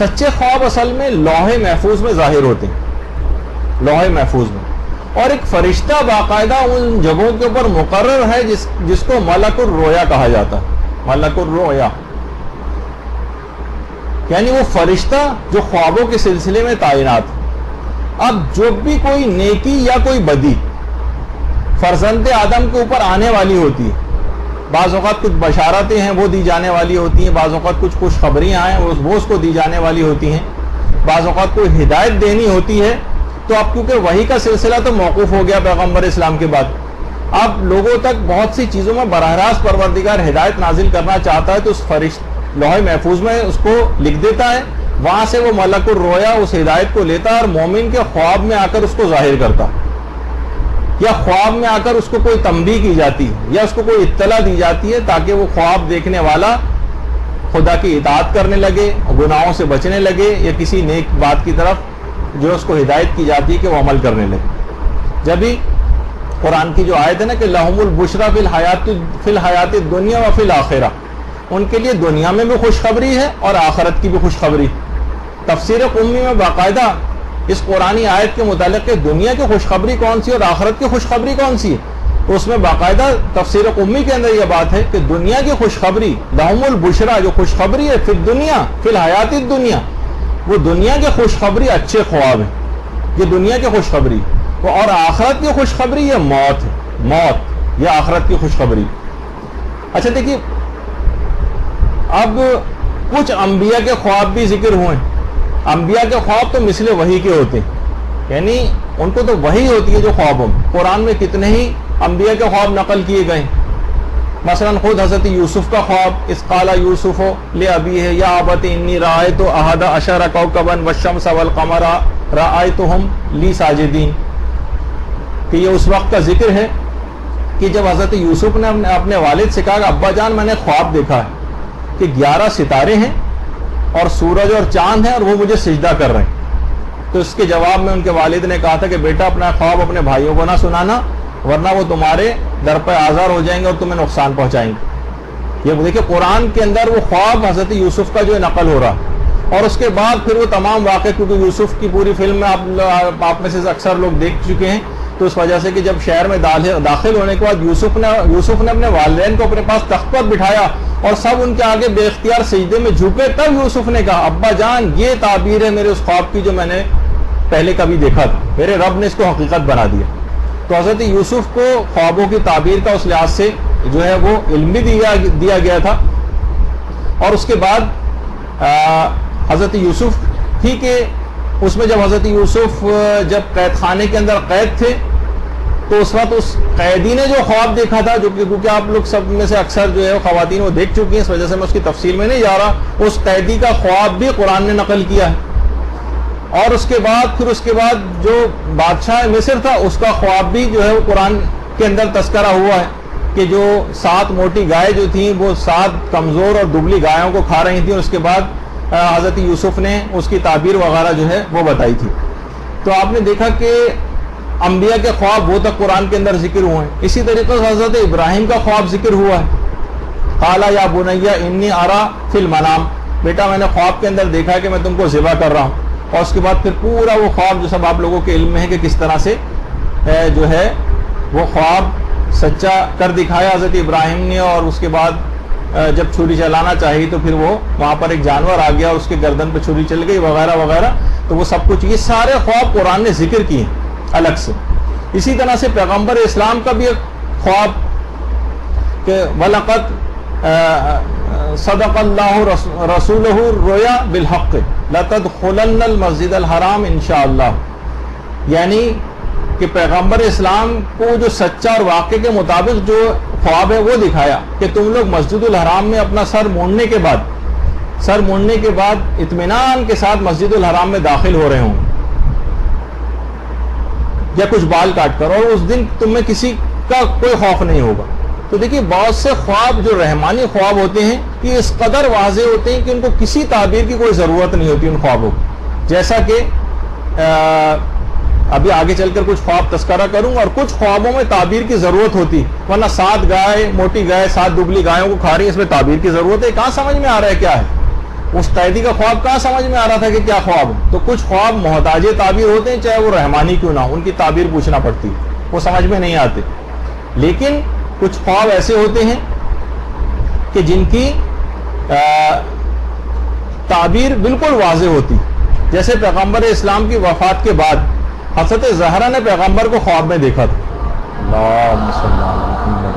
سچے خواب اصل میں لوح محفوظ میں ظاہر ہوتے ہیں، لوح محفوظ میں، اور ایک فرشتہ باقاعدہ ان جگہوں کے اوپر مقرر ہے جس کو ملک الرؤیا کہا جاتا ہے، ملک الرؤیا، یعنی وہ فرشتہ جو خوابوں کے سلسلے میں تعینات۔ اب جو بھی کوئی نیکی یا کوئی بدی فرزند آدم کے اوپر آنے والی ہوتی ہے، بعض اوقات کچھ بشارتیں ہیں وہ دی جانے والی ہوتی ہیں، بعض اوقات کچھ خوشخبریاں ہیں وہ اس کو دی جانے والی ہوتی ہیں، بعض اوقات کوئی ہدایت دینی ہوتی ہے۔ تو اب کیونکہ وحی کا سلسلہ تو موقوف ہو گیا پیغمبر اسلام کے بعد، اب لوگوں تک بہت سی چیزوں میں براہ راست پروردگار ہدایت نازل کرنا چاہتا ہے تو اس لوح محفوظ میں اس کو لکھ دیتا ہے، وہاں سے وہ ملک الرؤیا اس ہدایت کو لیتا ہے اور مومن کے خواب میں آ کر اس کو ظاہر کرتا، یا خواب میں آ کر اس کو کوئی تنبیہ کی جاتی ہے یا اس کو کوئی اطلاع دی جاتی ہے تاکہ وہ خواب دیکھنے والا خدا کی اطاعت کرنے لگے، گناہوں سے بچنے لگے، یا کسی نیک بات کی طرف جو اس کو ہدایت کی جاتی ہے کہ وہ عمل کرنے لگے۔ جبھی قرآن کی جو آیت ہے نا کہ لہم البشریٰ فی الحیات الدنیا و فی الآخرہ، ان کے لیے دنیا میں بھی خوشخبری ہے اور آخرت کی بھی خوشخبری۔ تفسیر قمی میں باقاعدہ اس قرآنی آیت کے متعلق کہ دنیا کی خوشخبری کون سی اور آخرت کی خوشخبری کون سی ہے، تو اس میں باقاعدہ تفسیر قمی کے اندر یہ بات ہے کہ دنیا کی خوشخبری لہم البشریٰ جو خوشخبری ہے فی الدنیا فی الحیات الدنیا، وہ دنیا کی خوشخبری اچھے خواب ہیں، یہ دنیا کی خوشخبری، اور آخرت کی خوشخبری یہ موت ہے، موت یہ آخرت کی خوشخبری۔ اچھا دیکھیے، اب کچھ انبیاء کے خواب بھی ذکر ہوئے ہیں۔ انبیاء کے خواب تو مثل وحی کے ہوتے ہیں، یعنی ان کو تو وحی ہوتی ہے جو خوابوں میں۔ قرآن میں کتنے ہی انبیاء کے خواب نقل کیے گئے، مثلا خود حضرت یوسف کا خواب، اذ قال یوسف لأبیہ یا ابت انی رأیت احد عشر کوکبا والشمس والقمر رأیتہم لی ساجدین، کہ یہ اس وقت کا ذکر ہے کہ جب حضرت یوسف نے اپنے والد سے کہا کہ ابا جان میں نے خواب دیکھا ہے کہ 11 ستارے ہیں اور سورج اور چاند ہیں اور وہ مجھے سجدہ کر رہے ہیں، تو اس کے جواب میں ان کے والد نے کہا تھا کہ بیٹا اپنا خواب اپنے بھائیوں کو نہ سنانا ورنہ وہ تمہارے در پہ آزار ہو جائیں گے اور تمہیں نقصان پہنچائیں گے۔ یہ دیکھیں قرآن کے اندر وہ خواب حضرت یوسف کا جو نقل ہو رہا، اور اس کے بعد پھر وہ تمام واقعے، کیونکہ یوسف کی پوری فلم میں آپ میں سے اکثر لوگ دیکھ چکے ہیں، تو اس وجہ سے کہ جب شہر میں داخل ہونے کے بعد یوسف نے اپنے والدین کو اپنے پاس تخت پر بٹھایا اور سب ان کے آگے بے اختیار سجدے میں جھکے، تب یوسف نے کہا ابا جان یہ تعبیر ہے میرے اس خواب کی جو میں نے پہلے کبھی دیکھا تھا، میرے رب نے اس کو حقیقت بنا دیا۔ تو حضرت یوسف کو خوابوں کی تعبیر کا اس لحاظ سے جو ہے وہ علم بھی دیا گیا تھا۔ اور اس کے بعد حضرت یوسف ہی کے اس میں جب حضرت یوسف جب قید خانے کے اندر قید تھے تو اس وقت اس قیدی نے جو خواب دیکھا تھا، جو کہ کیونکہ آپ لوگ سب میں سے اکثر جو ہے خواتین وہ دیکھ چکی ہیں، اس وجہ سے میں اس کی تفصیل میں نہیں جا رہا، اس قیدی کا خواب بھی قرآن نے نقل کیا ہے۔ اور اس کے بعد جو بادشاہ مصر تھا اس کا خواب بھی جو ہے وہ قرآن کے اندر تذکرہ ہوا ہے کہ جو 7 موٹی گائے جو تھیں وہ 7 کمزور اور دبلی گایوں کو کھا رہی تھیں، اور اس کے بعد حضرت یوسف نے اس کی تعبیر وغیرہ جو ہے وہ بتائی تھی۔ تو آپ نے دیکھا کہ انبیاء کے خواب وہ تک قرآن کے اندر ذکر ہوئے ہیں۔ اسی طریقے سے حضرت ابراہیم کا خواب ذکر ہوا ہے، قال یا بنی انی ارا فی المنام، بیٹا میں نے خواب کے اندر دیکھا ہے کہ میں تم کو ذبح کر رہا ہوں۔ اور اس کے بعد پھر پورا وہ خواب جو سب آپ لوگوں کے علم میں ہے کہ کس طرح سے جو ہے وہ خواب سچا کر دکھایا حضرت ابراہیم نے، اور اس کے بعد جب چھری چلانا چاہی تو پھر وہ وہاں پر ایک جانور آ گیا اور اس کے گردن پہ چھری چل گئی وغیرہ وغیرہ، تو وہ سب کچھ یہ سارے خواب قرآن نے ذکر کیے الگ سے۔ اسی طرح سے پیغمبر اسلام کا بھی ایک خواب کہ وَلَقَدْ صدق اللہ رسولہ الرؤیا بالحق لَتَدْخُلَنَّ الْمَسْجِدَ الْحَرَامَ انشاءاللہ، یعنی کہ پیغمبر اسلام کو جو سچا اور واقع کے مطابق جو خواب ہے وہ دکھایا کہ تم لوگ مسجد الحرام میں اپنا سر مونڈنے کے بعد اطمینان کے ساتھ مسجد الحرام میں داخل ہو رہے ہوں یا کچھ بال کاٹ کر، اور اس دن تم میں کسی کا کوئی خوف نہیں ہوگا۔ تو دیکھیے بہت سے خواب جو رحمانی خواب ہوتے ہیں یہ اس قدر واضح ہوتے ہیں کہ ان کو کسی تعبیر کی کوئی ضرورت نہیں ہوتی ان خوابوں کو، جیسا کہ ابھی آگے چل کر کچھ خواب تذکرہ کروں، اور کچھ خوابوں میں تعبیر کی ضرورت ہوتی، ورنہ 7 گائے موٹی گائے 7 دبلی گایوں کو کھا رہی ہے، اس میں تعبیر کی ضرورت ہے، کہاں سمجھ میں آ رہا ہے کیا ہے؟ اس قیدی کا خواب کہاں سمجھ میں آ رہا تھا کہ کیا خواب ہے؟ تو کچھ خواب محتاج تعبیر ہوتے ہیں، چاہے وہ رحمانی کیوں نہ ہو، ان کی تعبیر پوچھنا پڑتی، وہ سمجھ میں نہیں آتے. لیکن کچھ خواب ایسے ہوتے ہیں کہ جن کی تعبیر بالکل واضح ہوتی، جیسے پیغمبر اسلام کی وفات کے بعد حضرت زہرا نے پیغمبر کو خواب میں دیکھا تھا. اللہم صلی اللہ علیہ وسلم.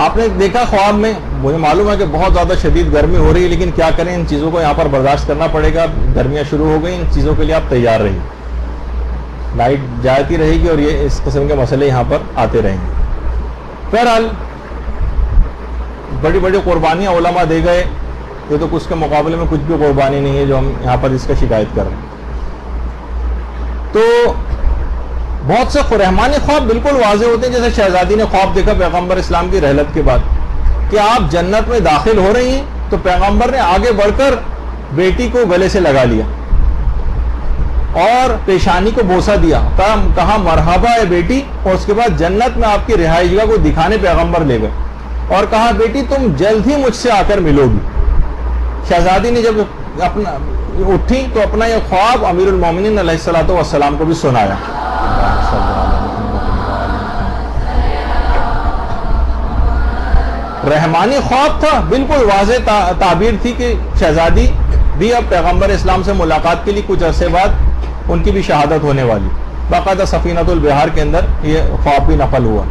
آپ نے دیکھا خواب میں، مجھے معلوم ہے کہ بہت زیادہ شدید گرمی ہو رہی ہے، لیکن کیا کریں، ان چیزوں کو یہاں پر برداشت کرنا پڑے گا. گرمیاں شروع ہو گئی، ان چیزوں کے لیے آپ تیار رہیے. لائٹ جاتی رہے گی اور یہ اس قسم کے مسئلے یہاں پر آتے رہیں گے. بہرحال بڑی بڑی قربانیاں علماء دے گئے، یہ تو اس کے مقابلے میں کچھ بھی قربانی نہیں ہے جو ہم یہاں پر اس کا شکایت کر رہے ہیں. تو بہت سے رحمانی خواب بالکل واضح ہوتے ہیں، جیسے شہزادی نے خواب دیکھا پیغمبر اسلام کی رحلت کے بعد کہ آپ جنت میں داخل ہو رہی ہیں، تو پیغمبر نے آگے بڑھ کر بیٹی کو گلے سے لگا لیا اور پیشانی کو بوسہ دیا، کہا مرحبا اے بیٹی، اور اس کے بعد جنت میں آپ کی رہائش گاہ کو دکھانے پیغمبر لے گئے اور کہا بیٹی تم جلد ہی مجھ سے آ کر ملو گی. شہزادی نے جب اپنا اٹھی تو اپنا یہ خواب امیر المومنین علیہ الصلوۃ والسلام کو بھی سنایا. رحمانی خواب تھا، بالکل واضح تعبیر تھی کہ شہزادی بھی اب پیغمبر اسلام سے ملاقات کے لیے کچھ عرصے بعد ان کی بھی شہادت ہونے والی. باقاعدہ سفینۃ البحار کے اندر یہ خواب بھی نقل ہوا.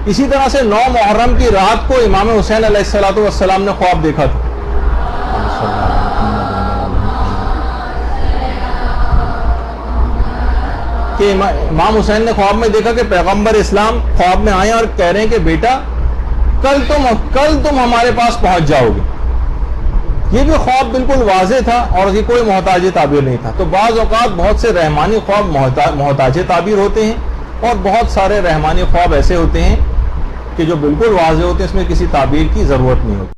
اسی طرح سے 9 محرم کی رات کو امام حسین علیہ الصلوۃ والسلام نے خواب دیکھا تھا. کہ امام حسین نے خواب میں دیکھا کہ پیغمبر اسلام خواب میں آئے اور کہہ رہے ہیں کہ بیٹا کل تم ہمارے پاس پہنچ جاؤ گے. یہ بھی خواب بالکل واضح تھا اور یہ کوئی محتاج تعبیر نہیں تھا. تو بعض اوقات بہت سے رحمانی خواب محتاج تعبیر ہوتے ہیں اور بہت سارے رحمانی خواب ایسے ہوتے ہیں کہ جو بالکل واضح ہوتے ہیں، اس میں کسی تعبیر کی ضرورت نہیں ہوتی.